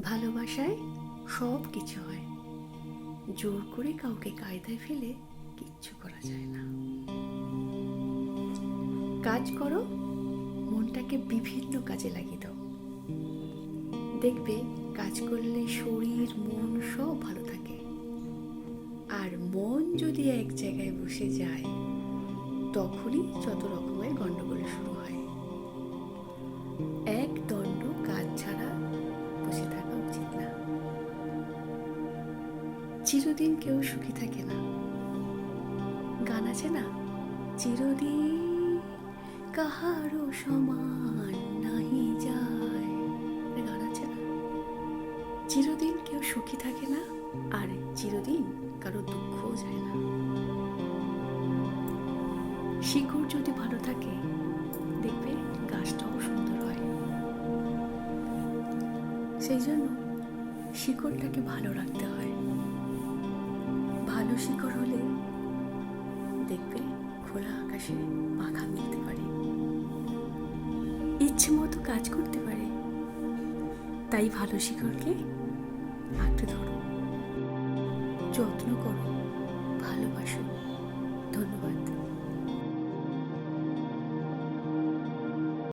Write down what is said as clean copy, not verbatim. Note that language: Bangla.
ভালোবাসায় সব কিছু হয়, জোর করে কাউকে কায়দায় ফেলে কিচ্ছু করা যায় না। কাজ করো, মনটাকে বিভিন্ন কাজে লাগিয়ে দাও। দেখবে কাজ করলে শরীর মন সব ভালো থাকে। আর মন যদি এক জায়গায় বসে যায়, তখনই যত রকমের গন্ডগোল শুরু হয়। এক দণ্ড কাজ ছাড়া বসে থাকা উচিত না। চিরদিন কেউ সুখী থাকে না। গান আছে না, চিরদিন কাহারও সমান নাহি যায়, গান আছে না। চিরদিন কেউ সুখী থাকে না, আর চিরদিন কারো দুঃখও যায় না। শিকড় যদি ভালো থাকে, দেখবে গাছটাও সুন্দর হয়। সেই জন্য শিকড়টাকে ভালো রাখতে হয়। ভালো শিকড় হলে দেখবে খোলা আকাশে পাখা মিলতে পারে, ইচ্ছে মতো কাজ করতে পারে। তাই ভালো শিকড়কে আঁকড়ে ধরো, যত্ন করো, ভালোবাসো।